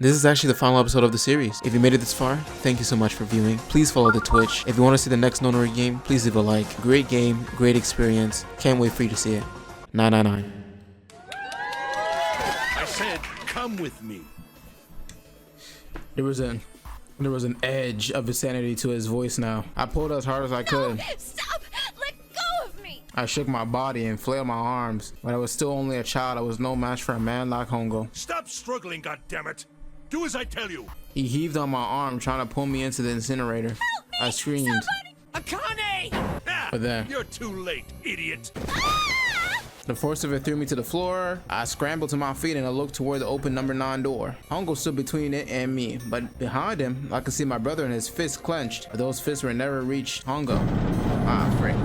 This is actually the final episode of the series. If you made it this far, thank you so much for viewing. Please follow the Twitch. If you want to see the next Nonary game, please leave a like. Great game, great experience. Can't wait for you to see it. 999. I said, come with me. There was an edge of insanity to his voice now. I pulled as hard as I could. Stop! Let go of me! I shook my body and flailed my arms, but I was still only a child. I was no match for a man like Hongo. Stop struggling, goddammit! Do as I tell you. He heaved on my arm, trying to pull me into the incinerator. Help me! I screamed. Somebody! Ah, But then you're too late, idiot. the force of it threw me to the floor. I scrambled to my feet and I looked toward the open number 9 door. Hongo stood between it and me, but behind him, I could see my brother and his fists clenched. But those fists were never reached Hongo. Ah, frick.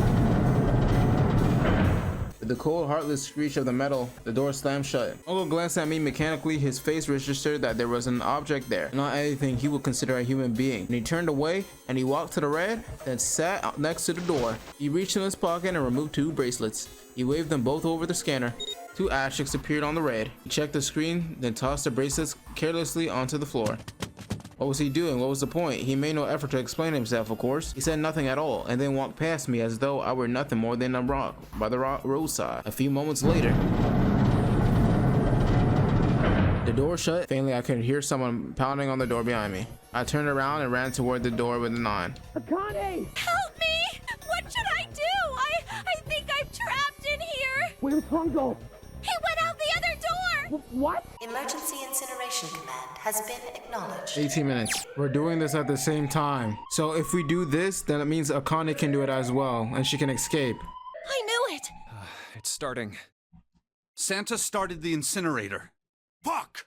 With the cold, heartless screech of the metal, the door slammed shut. Hongo glanced at me mechanically. His face registered that there was an object there, not anything he would consider a human being. And he turned away and he walked to the red, then sat next to the door. He reached in his pocket and removed 2 bracelets. He waved them both over the scanner. 2 asterisks appeared on the red. He checked the screen, then tossed the bracelets carelessly onto the floor. What was he doing? What was the point? He made no effort to explain himself, of course. He said nothing at all, and then walked past me as though I were nothing more than a rock by the roadside. A few moments later, the door shut. Faintly, I could hear someone pounding on the door behind me. I turned around and ran toward the door with the 9. Akane! Help me! What should I do? I think I'm trapped in here! Where's Hongo? He went out the other door! What? Emergency incineration command has been acknowledged. 18 minutes. We're doing this at the same time. So if we do this, then it means Akane can do it as well, and she can escape. I knew it! It's starting. Santa started the incinerator. Fuck!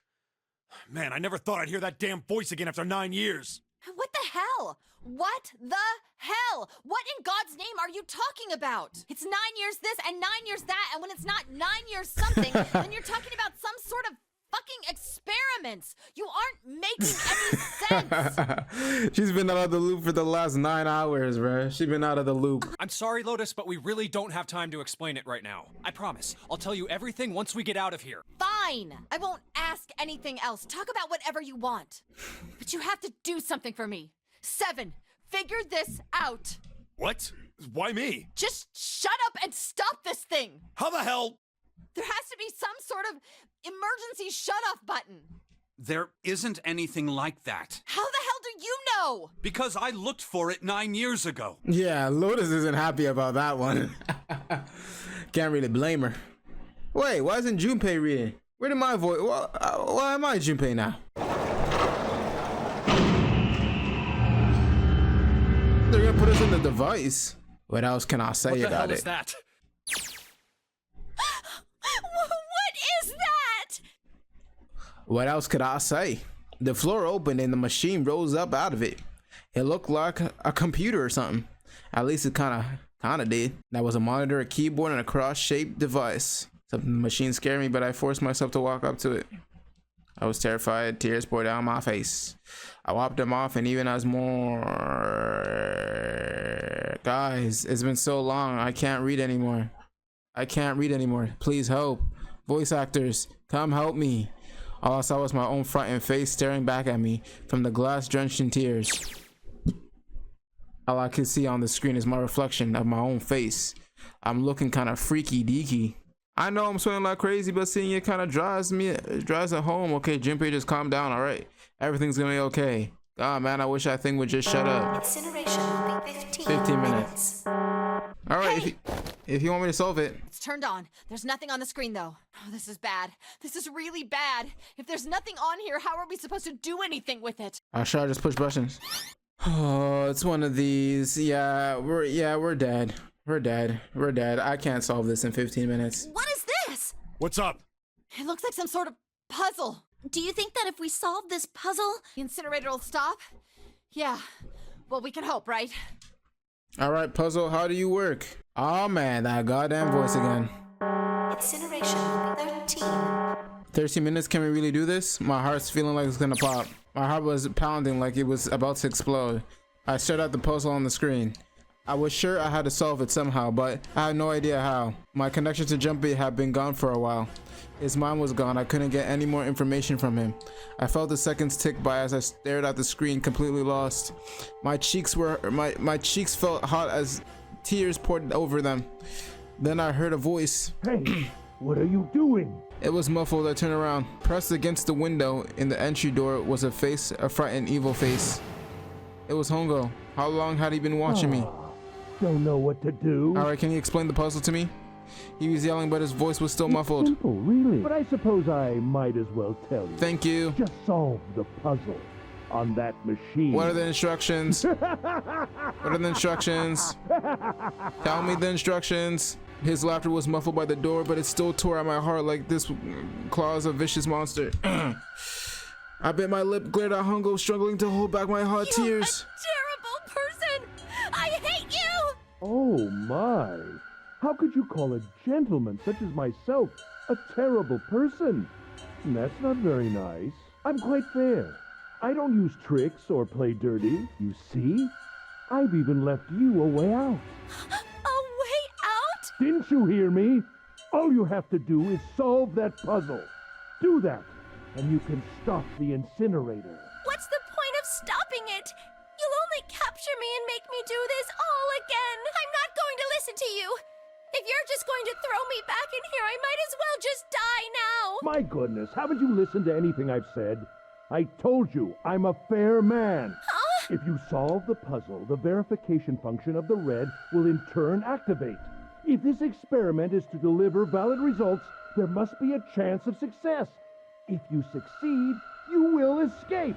Man, I never thought I'd hear that damn voice again after 9 years. What the hell? What the hell? What in God's name are you talking about? It's 9 years this and 9 years that, and when it's not 9 years something, then you're talking about some sort of fucking experiments. You aren't making any sense. She's been out of the loop for the last 9 hours, bro. She's been out of the loop. I'm sorry, Lotus, but we really don't have time to explain it right now. I promise. I'll tell you everything once we get out of here. Fine. I won't ask anything else. Talk about whatever you want. But you have to do something for me. 7, figure this out. What? Why me? Just shut up and stop this thing. How the hell? There has to be some sort of emergency shut-off button. There isn't anything like that. How the hell do you know? Because I looked for it 9 years ago. Yeah, Lotus isn't happy about that one. Can't really blame her. Wait, why isn't Junpei reading? Where did my voice? Why am I Junpei now? They're gonna put us in the device. What else can I say What the about hell is it? that? What is that? What else could I say? The floor opened and the machine rose up out of it. It looked like a computer or something. At least it kind of did. That was a monitor, a keyboard, and a cross-shaped device. The machine scared me, but I forced myself to walk up to it. I was terrified. Tears poured down my face. I wiped them off, and even as more... Guys, it's been so long. I can't read anymore. I can't read anymore. Please help. Voice actors, come help me. All I saw was my own frightened face staring back at me from the glass drenched in tears. All I could see on the screen is my reflection of my own face. I'm looking kind of freaky deaky. I know I'm sweating like crazy, but seeing it kind of drives it home. Okay, Junpei, just calm down, all right? Everything's gonna be okay. God, man, I wish that thing would just shut up. Incineration will be 15 minutes. All right, Hey. if you want me to solve it. It's turned on. There's nothing on the screen, though. Oh, this is bad. This is really bad. If there's nothing on here, how are we supposed to do anything with it? Should I just push buttons? Oh, it's one of these. We're dead. We're dead. I can't solve this in 15 minutes. What is this? What's up? It looks like some sort of puzzle. Do you think that if we solve this puzzle, the incinerator will stop? Yeah. Well, we can hope, right? All right, puzzle, how do you work? Oh man, that goddamn voice again. Incineration will be 13. 13 minutes, can we really do this? My heart's feeling like it's gonna pop. My heart was pounding like it was about to explode. I stared at the puzzle on the screen. I was sure I had to solve it somehow, but I had no idea how. My connection to Jumpy had been gone for a while. His mind was gone. I couldn't get any more information from him. I felt the seconds tick by as I stared at the screen, completely lost. My cheeks felt hot as tears poured over them. Then I heard a voice. Hey, what are you doing? It was muffled. I turned around. Pressed against the window in the entry door was a face, a frightened, evil face. It was Hongo. How long had he been watching me? Don't know what to do. Alright, can you explain the puzzle to me? He was yelling, but his voice was still It's muffled. simple, really. But I suppose I might as well tell you. Thank you. Just solve the puzzle on that machine. What are the instructions? What are the instructions? Tell me the instructions. His laughter was muffled by the door, but it still tore at my heart like this claws of vicious monster. I bit my lip, glared at Hongo, struggling to hold back my hot You're tears. a terrible person. I hate you. Oh my. How could you call a gentleman such as myself a terrible person? That's not very nice. I'm quite fair. I don't use tricks or play dirty. You see? I've even left you a way out. A way out? Didn't you hear me? All you have to do is solve that puzzle. Do that, and you can stop the incinerator. What's the point of stopping it? You'll only capture me and make me do this all again. I'm not going to listen to you. If you're just going to throw me back in here, I might as well just die now. My goodness, haven't you listened to anything I've said? I told you, I'm a fair man. Huh? If you solve the puzzle, the verification function of the red will in turn activate. If this experiment is to deliver valid results, there must be a chance of success. If you succeed, you will escape.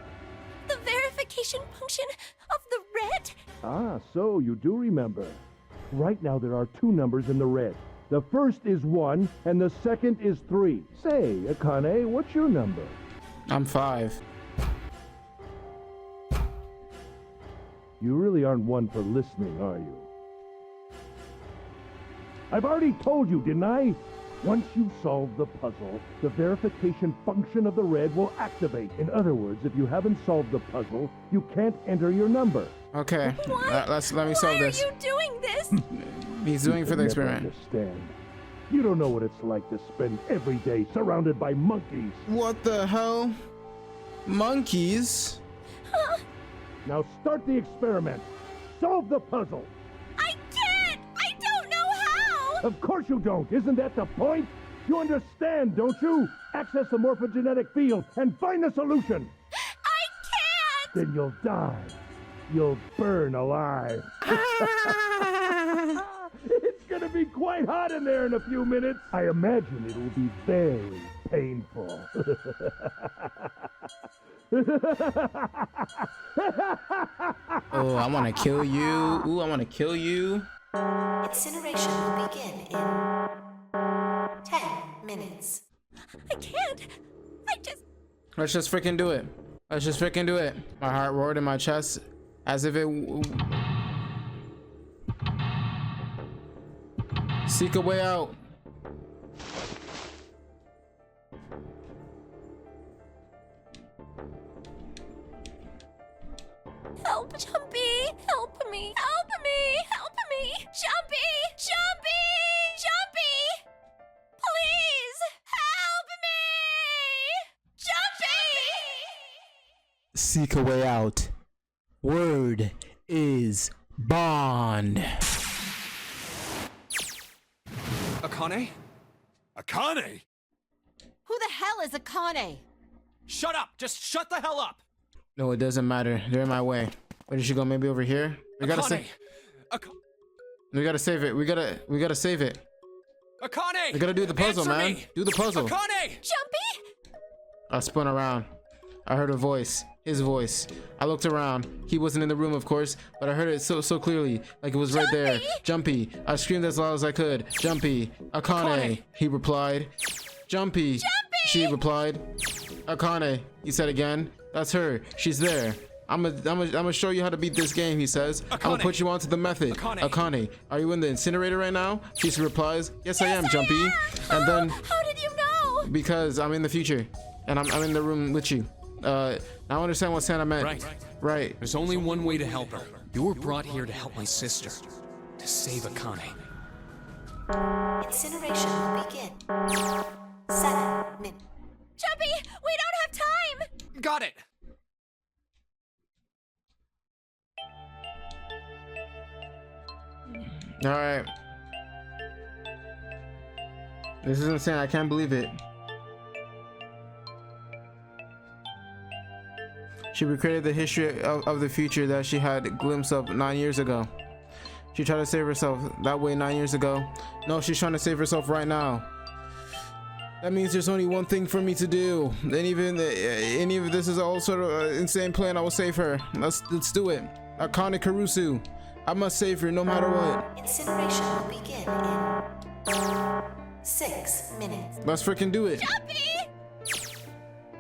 The verification function of the red? Ah, so you do remember. Right now there are two numbers in the red. The first is 1 and the second is 3. Say, Akane, what's your number? I'm 5. You really aren't one for listening, are you? I've already told you, didn't I? Once you solve the puzzle, the verification function of the red will activate. In other words, if you haven't solved the puzzle, you can't enter your number. Okay, let me solve this. Why are you doing this? He's doing it for the experiment. Understand. You don't know what it's like to spend every day surrounded by monkeys. What the hell? Monkeys? Now start the experiment. Solve the puzzle. I can't! I don't know how! Of course you don't. Isn't that the point? You understand, don't you? Access the morphogenetic field and find the solution. I can't! Then you'll die. You'll burn alive. It's gonna be quite hot in there in a few minutes. I imagine it will be very painful. Oh, I want to kill you. Ooh, I want to kill you. Incineration will begin in 10 minutes. I can't! Let's just freaking do it. Let's just freaking do it. My heart roared in my chest as if it... Seek a way out. Help, Jumpy! Help me! Help me! Help me! Jumpy! Jumpy! Jumpy! Please! Help me! Jumpy! Seek a way out. Word is bond. Akane? Akane? Who the hell is Akane? Shut up! Just shut the hell up! No, it doesn't matter. They're in my way. Where did she go? Maybe over here? We gotta Akane! save. We gotta save it. We gotta save it. Akane! We gotta do the puzzle, Answer man. me! Do the puzzle. Akane! Jumpy? I spun around. I heard a voice. His voice. I looked around. He wasn't in the room, of course, but I heard it so clearly, like it was right there. Jumpy. I screamed as loud as I could. Jumpy. Akane. He replied. Jumpy. She replied. Akane. He said again. That's her. She's there. I'm gonna show you how to beat this game, he says. I'm gonna put you onto the method. Akane, are you in the incinerator right now? She replies, yes, I am, Jumpy. And then, How did you know? because I'm in the future, and I'm in the room with you. Now I understand what Santa meant. Right. Right. There's only one way to help her. You were brought here to help my sister. to save Akane. Incineration will begin. 7 minutes. Jumpy, we don't have time! Got it! Alright. This is insane. I can't believe it. She recreated the history of the future that she had a glimpse of 9 years ago. She tried to save herself that way 9 years ago. No, she's trying to save herself right now. That means there's only one thing for me to do. And even if this is all sort of an insane plan, I will save her. Let's do it. Akane Karusu. I must save her no matter what. Incineration will begin in 6 minutes. Let's freaking do it. Jumpy!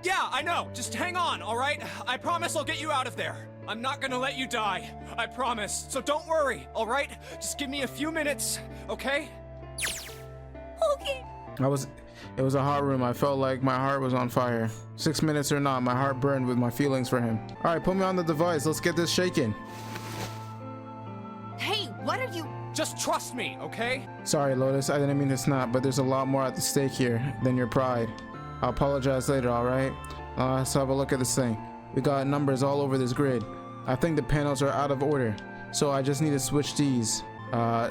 Yeah, I know. Just hang on, all right? I promise I'll get you out of there. I'm not gonna let you die. I promise. So don't worry, all right? Just give me a few minutes, okay? Okay. It was a hot room. I felt like my heart was on fire. 6 minutes or not, my heart burned with my feelings for him. All right, put me on the device. Let's get this shaking. Hey, what are you... Just trust me, okay? Sorry, Lotus. I didn't mean to snap, but there's a lot more at the stake here than your pride. I'll apologize later, all right? Let's have a look at this thing. We got numbers all over this grid. I think the panels are out of order, so I just need to switch these.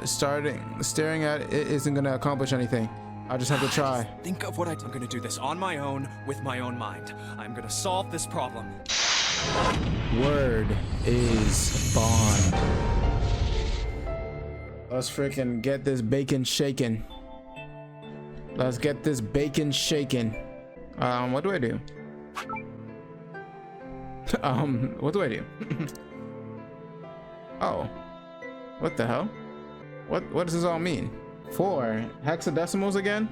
Staring at it isn't gonna accomplish anything. I just have to try. Think of what I'm gonna do this on my own, with my own mind. I'm gonna solve this problem. Word is bond. Let's freaking get this bacon shaken. Let's get this bacon shaken. What do I do? What do I do? Oh, what the hell? What does this all mean? 4 hexadecimals again?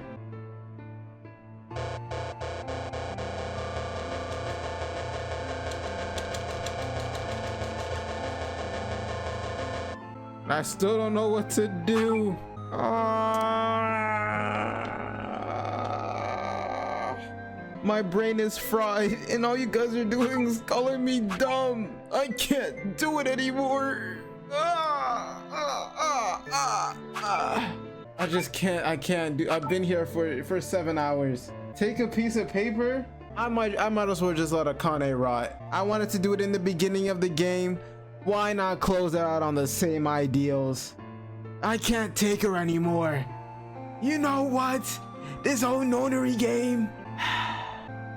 I still don't know what to do. My brain is fried, and all you guys are doing is calling me dumb. I can't do it anymore. I just can't. I can't do. I've been here for 7 hours. Take a piece of paper. I might as well just let Akane rot. I wanted to do it in the beginning of the game. Why not close it out on the same ideals? I can't take her anymore. You know what? This whole Nonary game.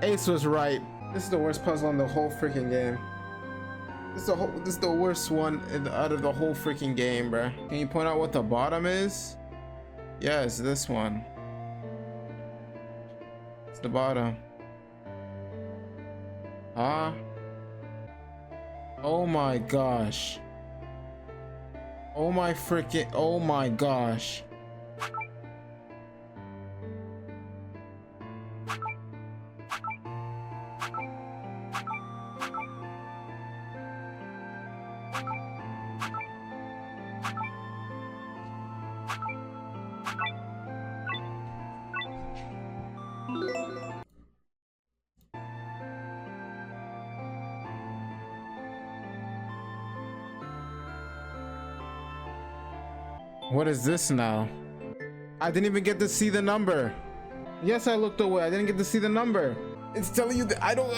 Ace was right. This is the worst puzzle in the whole freaking game. This is the worst one out of the whole freaking game, bruh. Can you point out what the bottom is? Yes, this one. It's the bottom. Huh? Oh my gosh. Oh my freaking, oh my gosh. What is this now? I didn't even get to see the number. Yes, I looked away. I didn't get to see the number. It's telling you that I don't.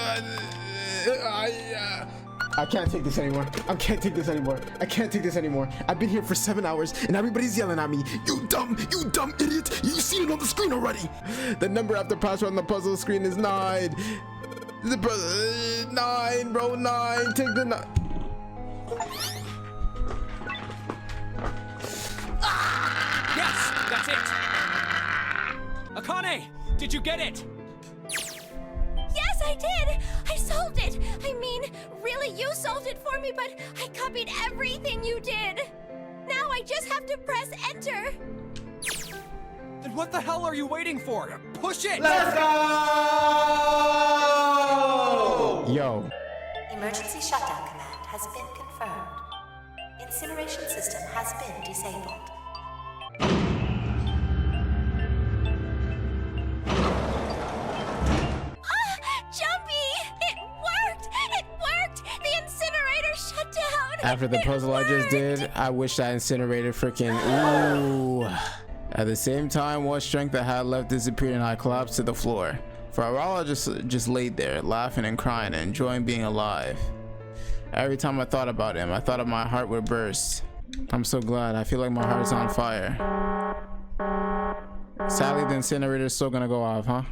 I can't take this anymore. I can't take this anymore. I can't take this anymore. I've been here for 7 hours and everybody's yelling at me. You dumb idiot. You've seen it on the screen already. The number after password on the puzzle screen is 9. 9, bro, 9. Take the 9. Yes, that's it. Akane, did you get it? Yes, I did! I solved it! I mean, really, you solved it for me, but I copied everything you did! Now I just have to press enter! Then what the hell are you waiting for? Push it! Let's go! Yo. Emergency shutdown command has been confirmed. Incineration system has been disabled. Jumpy! It worked! It worked! The incinerator shut down! After the puzzle I just did, I wish that incinerator freaking ooh. At the same time, what strength I had left disappeared and I collapsed to the floor. For a while I just laid there, laughing and crying and enjoying being alive. Every time I thought about him, I thought my heart would burst. I'm so glad. I feel like my heart's on fire. Sadly, the incinerator's still gonna go off, huh?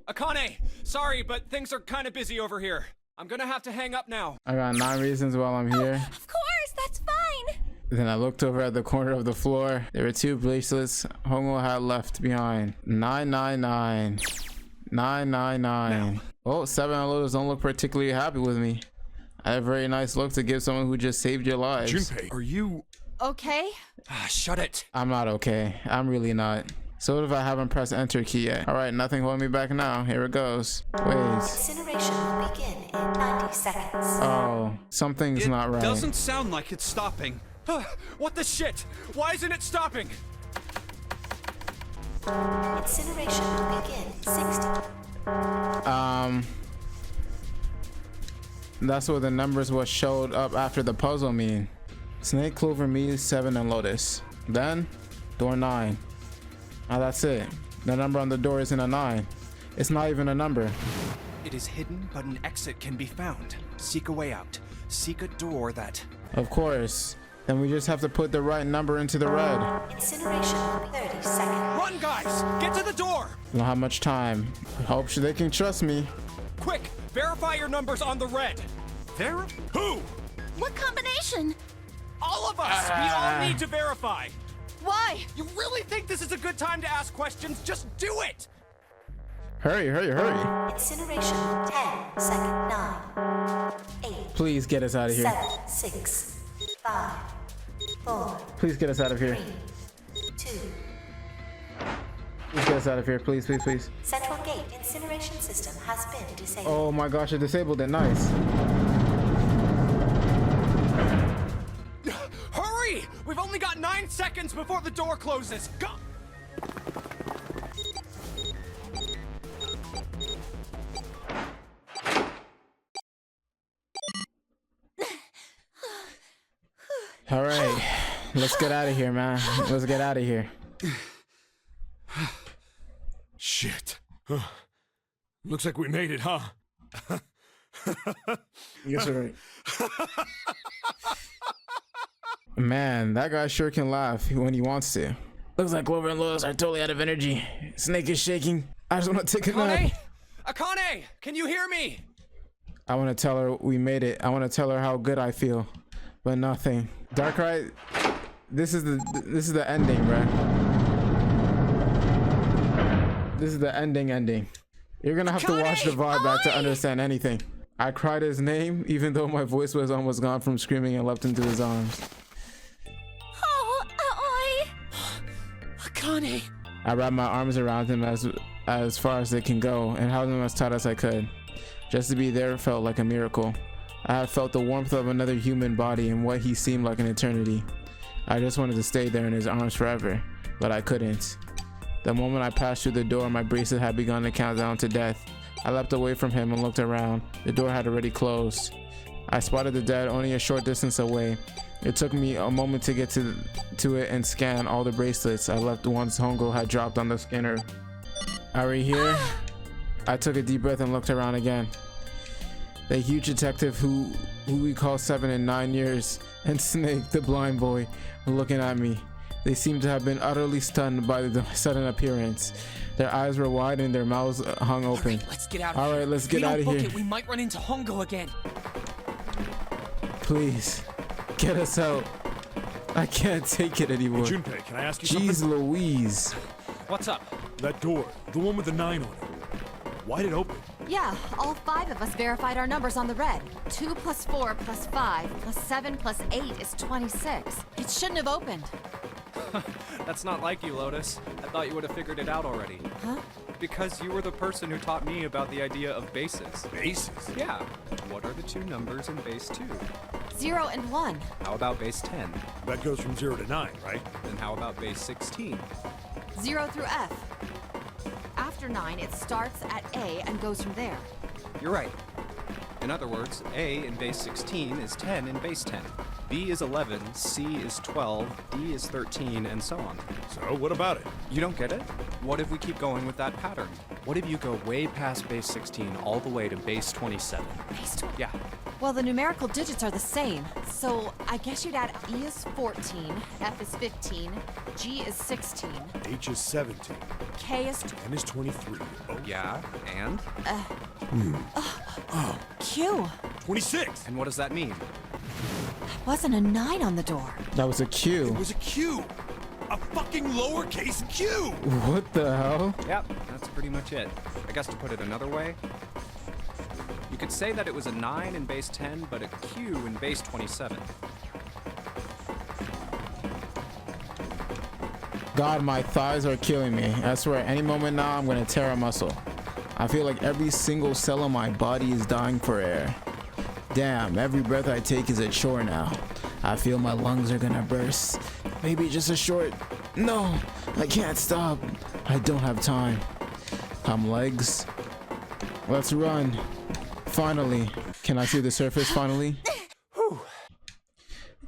Akane, sorry, but things are kind of busy over here. I'm gonna have to hang up now. I got 9 reasons while I'm here. Of course, that's fine. Then I looked over at the corner of the floor. There were 2 bracelets Hongo had left behind. 999. 999. Oh, 7 unloaders don't look particularly happy with me. I had a very nice look to give someone who just saved your lives. Junpei, are you... Okay. Shut it. I'm not okay. I'm really not. So what if I haven't pressed enter key yet? Alright, nothing holding me back now. Here it goes. Wait. Incineration will begin in 90 seconds. Oh, something's not right. It doesn't sound like it's stopping. What the shit? Why isn't it stopping? Incineration will begin 60. That's what the numbers what showed up after the puzzle mean. Snake, Clover, me, 7, and Lotus. Then, door 9. Now that's it. The number on the door isn't a 9. It's not even a number. It is hidden, but an exit can be found. Seek a way out. Seek a door that... Of course. Then we just have to put the right number into the red. Incineration will be 30 seconds. Run, guys! Get to the door! I don't have much time. I hope they can trust me. Quick! Verify your numbers on the red. Who? What combination? All of us! We all need to verify! Why? You really think this is a good time to ask questions? Just do it! Hurry, hurry, hurry. Incineration 10 second 9 8 Please get us out of here. 7 6 5 4 Please get us out of here. 3 2 Please get us out of here. Please, please, please. Central gate incineration system has been disabled. Oh my gosh, I disabled it. Nice. Hurry! We've only got 9 seconds before the door closes. Go! All right, let's get out of here, man. Let's get out of here. Shit. Looks like we made it, huh? Yes, you're right. Man, that guy sure can laugh when he wants to. Looks like Clover and Lotus are totally out of energy. Snake is shaking. I just want to take a nap. Akane! Akane! Can you hear me? I want to tell her we made it. I want to tell her how good I feel, but nothing. Darkrai, this is the ending, bruh. This is the ending. You're gonna have to watch the VOD back to understand anything. I cried his name, even though my voice was almost gone from screaming and leapt into his arms. Oh, oi! Akane! I wrapped my arms around him as far as they can go and held him as tight as I could. Just to be there felt like a miracle. I had felt the warmth of another human body in what he seemed like an eternity. I just wanted to stay there in his arms forever, but I couldn't. The moment I passed through the door, my bracelet had begun to count down to death. I leapt away from him and looked around. The door had already closed. I spotted the dead only a short distance away. It took me a moment to get to it and scan all the bracelets I left once Hongo had dropped on the scanner. Are we here? I took a deep breath and looked around again. The huge detective who we call 7 and 9 years, and Snake, the blind boy, were looking at me. They seemed to have been utterly stunned by the sudden appearance. Their eyes were wide and their mouths hung open. All right, let's get out of here. All right, let's get out of here. We might run into Hongo again. Please, get us out. I can't take it anymore. Hey, Junpei, can I ask you Jeez something? Louise. What's up? That door, the one with the 9 on it. Why'd it open? Yeah, all 5 of us verified our numbers on the red. 2 plus 4 plus 5 plus 7 plus 8 is 26. It shouldn't have opened. That's not like you, Lotus. I thought you would have figured it out already. Huh? Because you were the person who taught me about the idea of bases. Bases? Yeah. What are the 2 numbers in base 2? 0 and 1. How about base 10? That goes from 0 to 9, right? Then how about base 16? 0 through F. After 9, it starts at A and goes from there. You're right. In other words, A in base 16 is 10 in base 10. B is 11, C is 12, D is 13, and so on. So, what about it? You don't get it? What if we keep going with that pattern? What if you go way past base 16 all the way to base 27? Base 20. Yeah. Well, the numerical digits are the same, so I guess you'd add E is 14, F is 15, G is 16, H is 17. K is N is 23. Oh, Yeah, and? Q. 26. And what does that mean? Wasn't a 9 on the door. That was a It Q. was a Q. A fucking lowercase Q. What the hell? Yep, that's pretty much it. I guess to put it another way, you could say that it was a 9 in base 10, but a Q in base 27. God, my thighs are killing me. I swear, any moment now, I'm gonna tear a muscle. I feel like every single cell of my body is dying for air. Damn, every breath I take is a chore now. I feel my lungs are gonna burst. Maybe just a short... No, I can't stop. I don't have time. Come, legs. Let's run. Finally. Can I see the surface finally?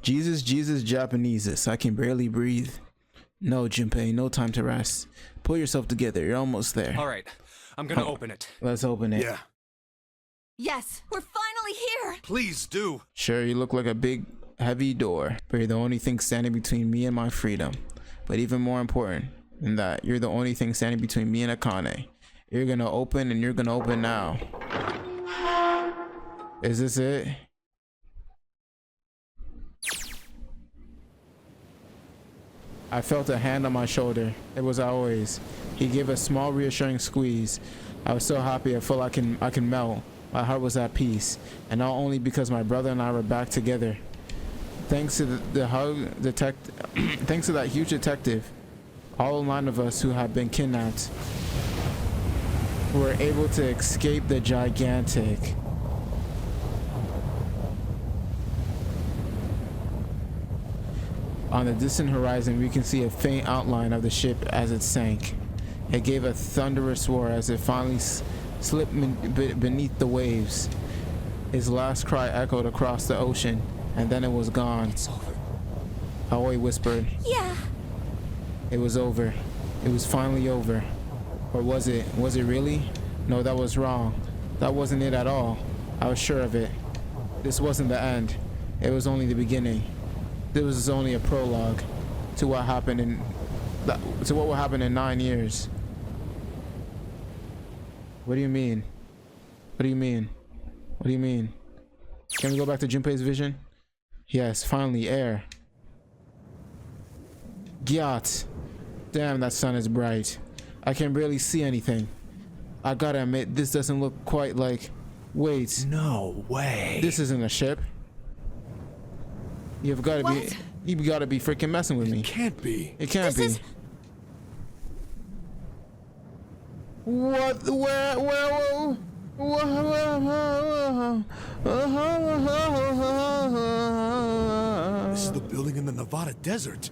Jesus, Jesus, Japaneses. I can barely breathe. No, Junpei, no time to rest. Pull yourself together. You're almost there. All right, I'm gonna open it. Let's open it. Yeah. Yes, we're finally here. Please do. Sure, you look like a big, heavy door, but you're the only thing standing between me and my freedom. But even more important than that, you're the only thing standing between me and Akane. You're gonna open, and you're gonna open now. Is this it? I felt a hand on my shoulder. It was always. He gave a small, reassuring squeeze. I was so happy I felt I can melt. My heart was at peace, and not only because my brother and I were back together. Thanks to thanks to that huge detective, all 9 of us who had been kidnapped were able to escape the gigantic. On the distant horizon, we can see a faint outline of the ship as it sank. It gave a thunderous roar as it finally slipped beneath the waves. His last cry echoed across the ocean, and then it was gone. It's over. Aoi whispered. Yeah. It was over. It was finally over. Or was it? Was it really? No, that was wrong. That wasn't it at all. I was sure of it. This wasn't the end. It was only the beginning. This was only a prologue to what happened to what will happen in 9 years. What do you mean? What do you mean? What do you mean? Can we go back to Junpei's vision? Yes, finally, air. Gyat. Damn, that sun is bright. I can barely see anything. I gotta admit, this doesn't look quite like... Wait. No way. This isn't a ship. You've gotta be... You've gotta be freaking messing with me. It can't be. It can't be. What? Where? This is the building in the Nevada desert.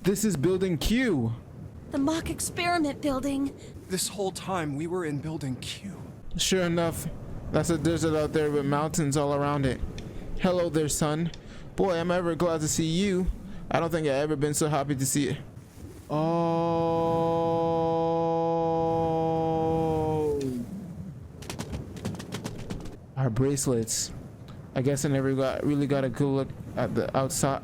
This is Building Q. The mock experiment building. This whole time we were in building Q. Sure enough, that's a desert out there with mountains all around it. Hello there, son. Boy, I'm ever glad to see you. I don't think I've ever been so happy to see it. Oh. Our bracelets. I guess I never really got a good look at the outside.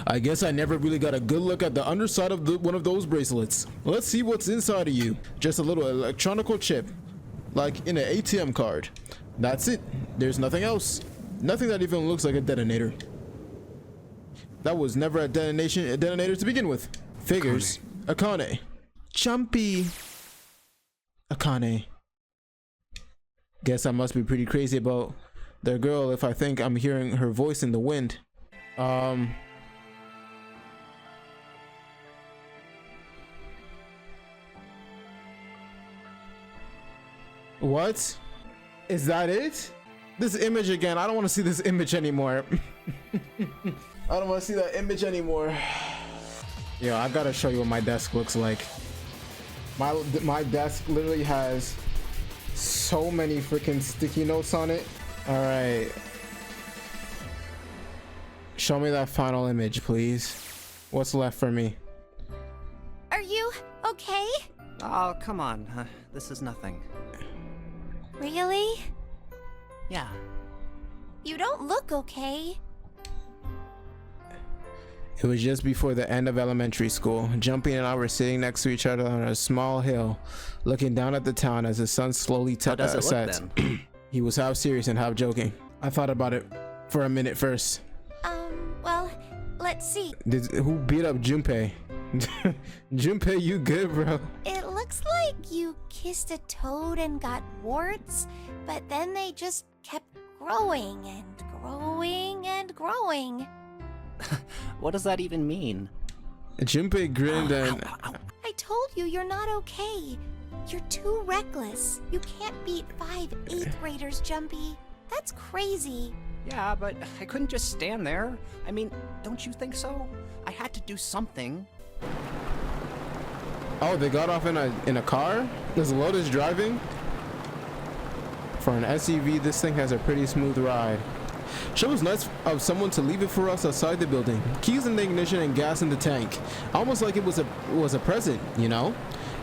I guess I never really got a good look at the underside of one of those bracelets. Let's see what's inside of you. Just a little electronical chip, like in an ATM card. That's it. There's nothing else. Nothing that even looks like a detonator. That was never a detonator to begin with. Figures. Akane. Chumpy. Akane. Guess I must be pretty crazy about the girl if I think I'm hearing her voice in the wind. What? Is that it? This image again. I don't want to see this image anymore. I don't want to see that image anymore. Yo, I gotta show you what my desk looks like. My desk literally has So many freaking sticky notes on it. All right. Show me that final image, please. What's left for me? Are you okay? Oh, come on. This is nothing. Really? Yeah. You don't look okay. It was just before the end of elementary school. Jumpy and I were sitting next to each other on a small hill, looking down at the town as the sun slowly How does it look sets. then? He was half serious and half joking. I thought about it for a minute first. Well, let's see. Who beat up Junpei? Junpei, you good, bro? It looks like you kissed a toad and got warts, but then they just kept growing and growing and growing. What does that even mean? Junpei grinned and... I told you you're not okay. You're too reckless. You can't beat 5 8th graders, Jumpy. That's crazy. Yeah, but I couldn't just stand there. I mean, don't you think so? I had to do something. Oh, they got off in a car? Is Lotus driving? For an SUV, this thing has a pretty smooth ride. Sure was nice of someone to leave it for us outside the building. Keys in the ignition and gas in the tank. Almost like it was a present, you know?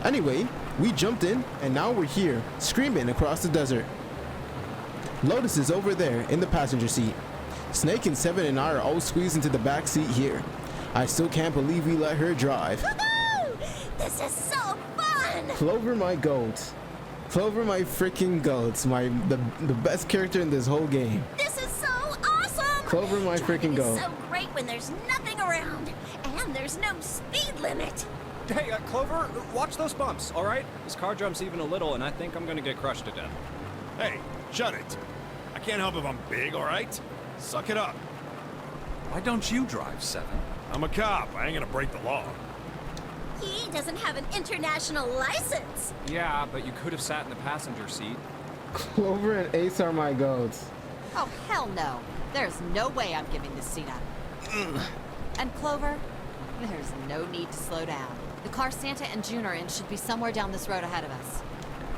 Anyway, we jumped in and now we're here, screaming across the desert. Lotus is over there in the passenger seat. Snake and Seven and I are all squeezed into the back seat here. I still can't believe we let her drive. Woohoo! This is so fun! Clover, my goat. Clover, my freaking goats. The best character in this whole game. This is so awesome! Clover, my freaking goat. It's so great when there's nothing around and there's no speed limit. Hey, Clover, watch those bumps, all right? This car jumps even a little, and I think I'm gonna get crushed to death. Hey, shut it. I can't help if I'm big, all right? Suck it up. Why don't you drive, Seven? I'm a cop. I ain't gonna break the law. He doesn't have an international license. Yeah, but you could have sat in the passenger seat. Clover and Ace are my goats. Oh, hell no. There's no way I'm giving this seat up. And Clover, there's no need to slow down. The car Santa and June are in should be somewhere down this road ahead of us.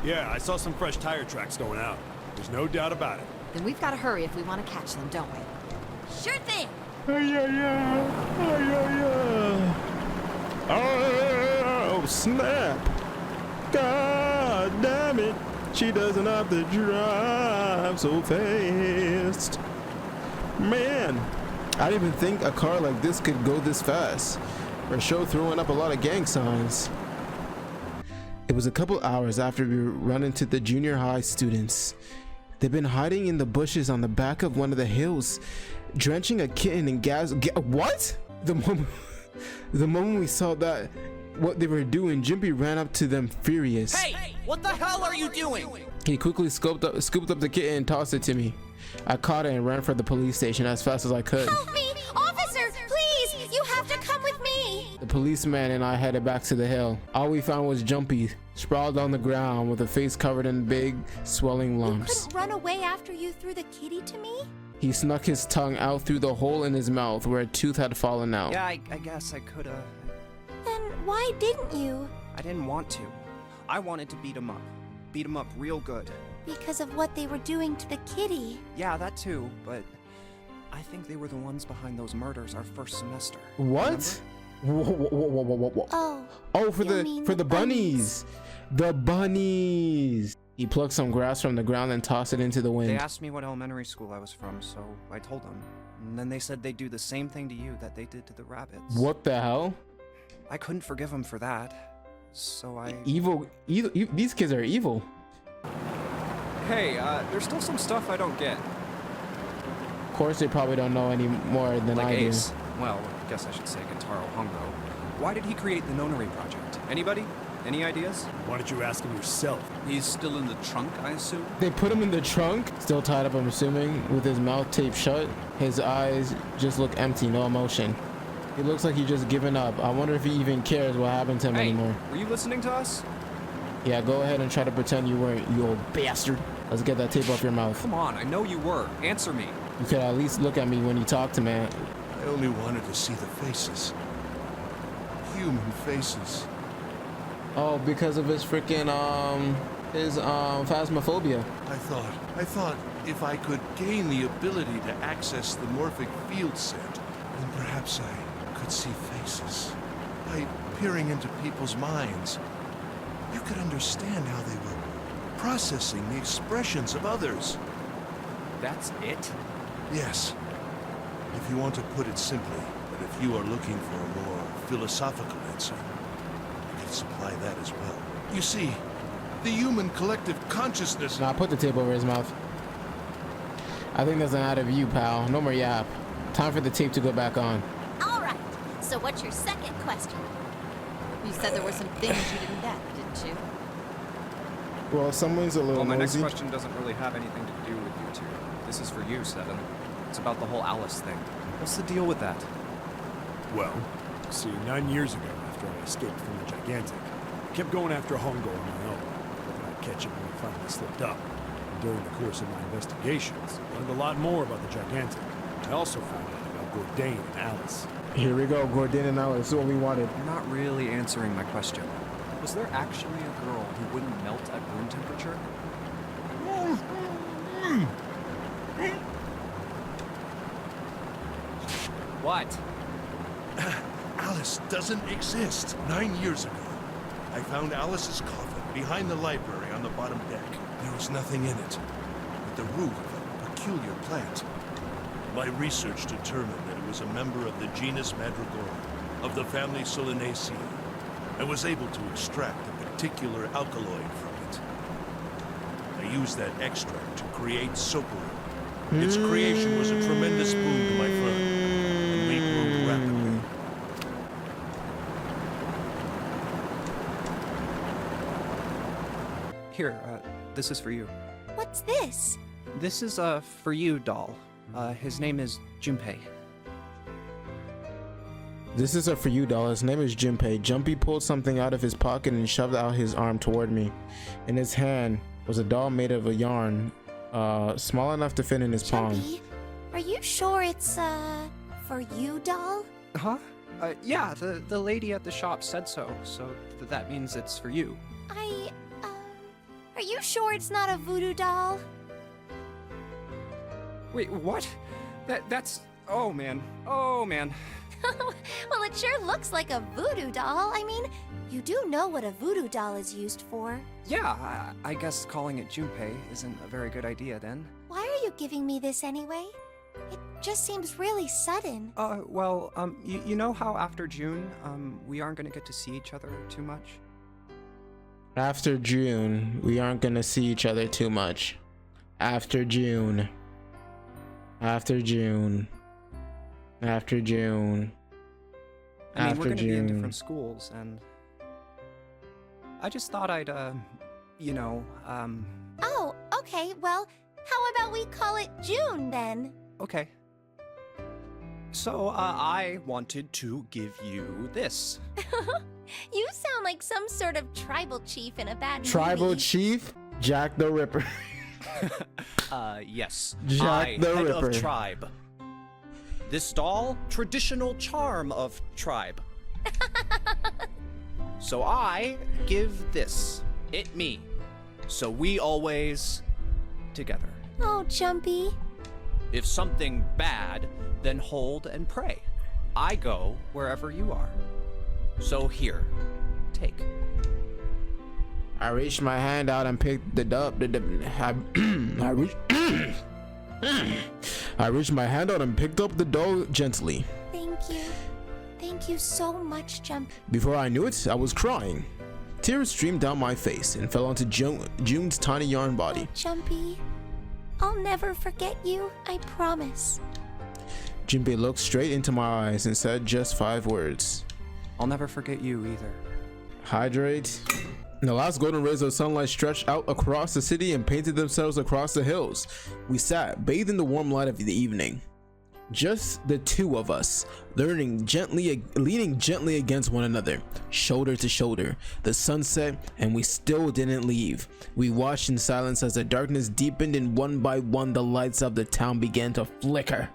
Yeah, I saw some fresh tire tracks going out. There's no doubt about it. Then we've got to hurry if we want to catch them, don't we? Sure thing. Oh, snap. God damn it. She doesn't have to drive so fast. Man, I didn't even think a car like this could go this fast. For sure throwing up a lot of gang signs. It was a couple hours after we run into the junior high students. They've been hiding in the bushes on the back of one of the hills, drenching a kitten in gas. What? The moment we saw that what they were doing, Jimpy ran up to them furious. Hey, what the hell are you doing? He quickly scooped up the kitten and tossed it to me. I caught it and ran for the police station as fast as I could. Help me! Officer, please! You have to come with me! The policeman and I headed back to the hill. All we found was Jumpy, sprawled on the ground with a face covered in big, swelling lumps. Couldn't run away after you threw the kitty to me? He snuck his tongue out through the hole in his mouth where a tooth had fallen out. Yeah, I guess I could've. Then why didn't you? I didn't want to. I wanted to beat him up. Beat him up real good. Because of what they were doing to the kitty. Yeah, that too, but I think they were the ones behind those murders our first semester. What? Whoa. Oh, For the bunnies. The bunnies. He plucked some grass from the ground and tossed it into the wind. They asked me what elementary school I was from, so I told them. And then they said they'd do the same thing to you that they did to the rabbits. What the hell? I couldn't forgive them for that, so I... Evil. These kids are evil. Hey, there's still some stuff I don't get. Of course, they probably don't know any more than Like I do. Ace. Well, I guess I should say Gentaro Hongo. Why did he create the Nonary project? Anybody? Any ideas? Why don't you ask him yourself? He's still in the trunk, I assume? They put him in the trunk, still tied up, I'm assuming, with his mouth taped shut. His eyes just look empty, no emotion. He looks like he's just given up. I wonder if he even cares what happened to him anymore. Were you listening to us? Yeah, go ahead and try to pretend you weren't, you old bastard. Let's get that tape off your mouth. Come on, I know you were. Answer me. You could at least look at me when you talk to me. I only wanted to see the faces. Human faces. Oh, because of his freaking his phasmophobia. I thought if I could gain the ability to access the morphic field set, then perhaps I could see faces. By peering into people's minds, you could understand how they were processing the expressions of others. That's it? Yes. If you want to put it simply, but if you are looking for a more philosophical answer, I can supply that as well. You see, the human collective consciousness... Nah, put the tape over his mouth. I think that's an out of you, pal. No more yap. Time for the tape to go back on. All right. So what's your second question? You said there were some things you didn't get, didn't you? Well, someone's a little Well, my next nosy. question doesn't really have anything to do with you two. This is for you, Seven. It's about the whole Alice thing. What's the deal with that? Well, see, 9 years ago, after I escaped from the Gigantic, I kept going after Hongo on my own, hoping I'd catch him when he finally slipped up. And during the course of my investigations, I learned a lot more about the Gigantic. I also found out about Bourdain and Alice. Here we go, Gordon and Alice. What we wanted. You're not really answering my question. Was there actually a girl who wouldn't melt at room temperature? What? Alice doesn't exist. 9 years ago, I found Alice's coffin behind the library on the bottom deck. There was nothing in it but the root of a peculiar plant. My research determined that it was a member of the genus Madrigorum, of the family Solanaceae. I was able to extract a particular alkaloid from it. I used that extract to create Soparu. Its creation was a tremendous boon to my firm, and we grew rapidly. Here, this is for you. What's this? This is a for you doll. His name is Junpei. This is a for you doll. His name is Junpei. Jumpy pulled something out of his pocket and shoved out his arm toward me. In his hand was a doll made of a yarn, small enough to fit in his palm. Jumpy, are you sure it's, for you, doll? Huh? Yeah, the lady at the shop said so, so that means it's for you. Are you sure it's not a voodoo doll? Wait, what? That's... Oh, man. Oh, man. Well, it sure looks like a voodoo doll. I mean, you do know what a voodoo doll is used for. Yeah, I guess calling it Junpei isn't a very good idea then. Why are you giving me this anyway? It just seems really sudden. Well, you know how after June, we aren't gonna get to see each other too much? After June, we aren't gonna see each other too much. After June. After June. After June. I mean, we're gonna June. be in different schools, and I just thought I'd, you know, Oh, okay. Well, how about we call it June then? Okay. So, I wanted to give you this. You sound like some sort of tribal chief in a bad Tribal movie. Chief Jack the Ripper. Yes. Jack the head Ripper. of tribe. This doll, traditional charm of tribe. So I give this, it me. So we always together. Oh, Jumpy. If something bad, then hold and pray. I go wherever you are. So here, take. I reached my hand out and picked it up. I reached my hand out and picked up the doll gently. Thank you. Thank you so much, Jumpy. Before I knew it, I was crying. Tears streamed down my face and fell onto June's tiny yarn body. Jumpy, I'll never forget you, I promise. Junpei looked straight into my eyes and said just 5 words. I'll never forget you either. Hydrate. The last golden rays of sunlight stretched out across the city and painted themselves across the hills. We sat, bathed in the warm light of the evening. Just the two of us, leaning gently against one another, shoulder to shoulder. The sun set and we still didn't leave. We watched in silence as the darkness deepened and one by one the lights of the town began to flicker.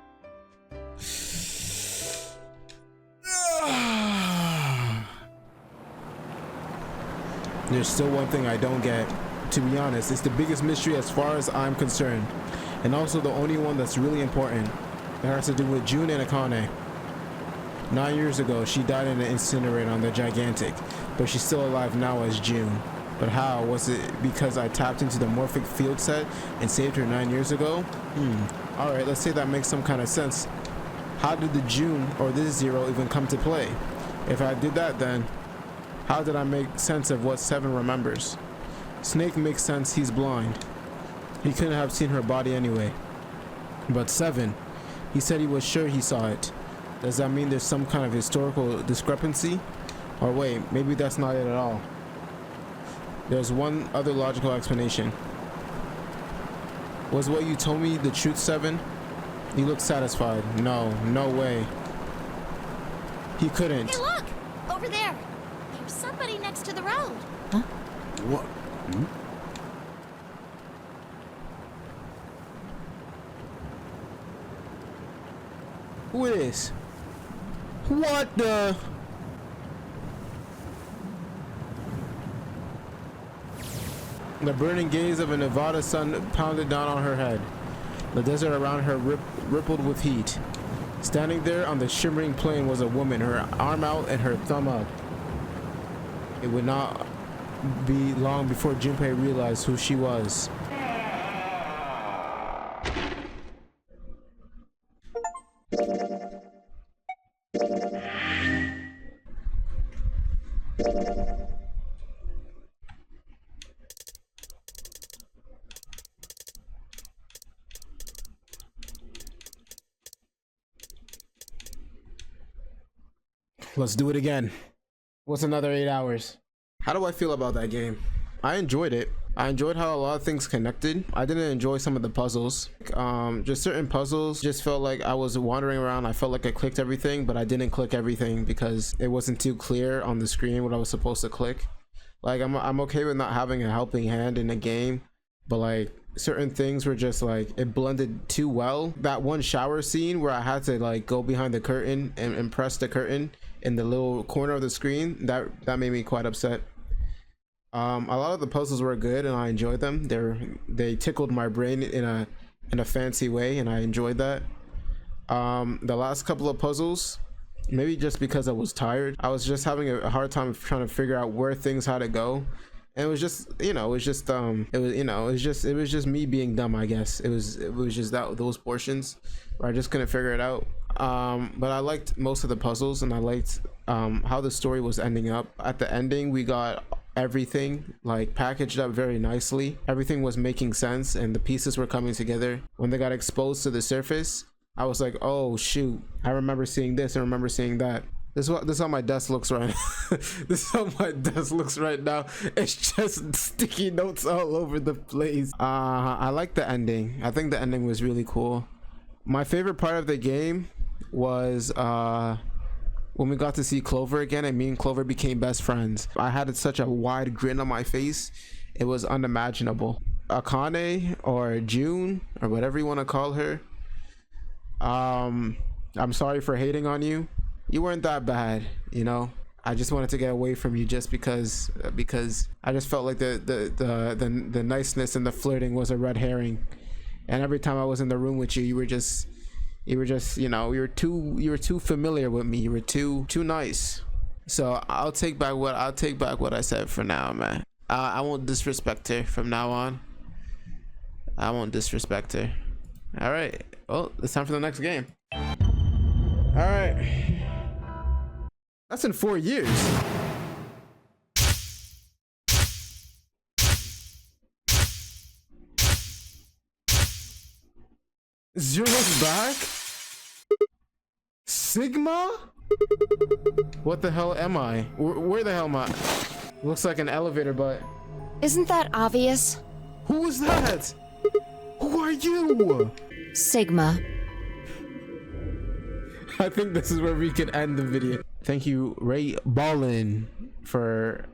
There's still one thing I don't get. to be honest. It's the biggest mystery as far as I'm concerned, and also the only one that's really important. It has to do with June and Akane. 9 years ago, she died in an incinerator on the Gigantic, but she's still alive now as June. But how? Was it because I tapped into the morphic field set and saved her 9 years ago? Alright, let's say that makes some kind of sense. How did the June or this Zero even come to play? If I did that, then how did I make sense of what 7 remembers? Snake makes sense, he's blind. He couldn't have seen her body anyway. But 7, he said he was sure he saw it. Does that mean there's some kind of historical discrepancy? Or wait, maybe that's not it at all. There's one other logical explanation. Was what you told me the truth, 7? He looked satisfied. No, no way. He couldn't. Hey, look! Over there! There's somebody next to the road. Huh? What? Who is? What the? The burning gaze of a Nevada sun pounded down on her head. The desert around her rippled with heat. Standing there on the shimmering plain was a woman, her arm out and her thumb up. It would not be long before Junpei realized who she was. Let's do it again. What's another 8 hours? How do I feel about that game? I enjoyed it. I enjoyed how a lot of things connected. I didn't enjoy some of the puzzles. Just certain puzzles just felt like I was wandering around. I felt like I clicked everything, but I didn't click everything because it wasn't too clear on the screen what I was supposed to click. Like I'm okay with not having a helping hand in a game, but like certain things were just like it blended too well. That one shower scene where I had to like go behind the curtain and press the curtain in the little corner of the screen, that made me quite upset. A lot of the puzzles were good and I enjoyed them. They tickled my brain in a fancy way and I enjoyed that. The last couple of puzzles, maybe just because I was tired, I was just having a hard time trying to figure out where things had to go. And it was just, it was just me being dumb, I guess. It was just those portions where I just couldn't figure it out. But I liked most of the puzzles and I liked how the story was ending up. At the ending, we got everything like packaged up very nicely. Everything was making sense and the pieces were coming together. When they got exposed to the surface, I was like, oh shoot, I remember seeing this and remember seeing that. This is how my desk looks right now. This is how my desk looks right now. It's just sticky notes all over the place. I like the ending. I think the ending was really cool. My favorite part of the game was when we got to see Clover again and me and Clover became best friends. I had such a wide grin on my face. It was unimaginable. Akane or June or whatever you want to call her. I'm sorry for hating on you. You weren't that bad, you know. I just wanted to get away from you just because I just felt like the niceness and the flirting was a red herring. And every time I was in the room with you, you were just you know, you were too familiar with me. You were too nice. So I'll take back what I said for now, man. I won't disrespect her from now on. I won't disrespect her. All right. Well, it's time for the next game. All right. That's in 4 years. Zero's back? Sigma? What the hell am I? Where the hell am I? Looks like an elevator, but... Isn't that obvious? Who is that? Who are you? Sigma. I think this is where we can end the video. Thank you, Ray Ballin, for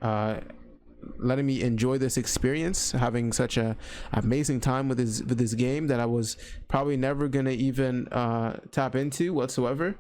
letting me enjoy this experience, having such a amazing time with this game that I was probably never gonna even tap into whatsoever.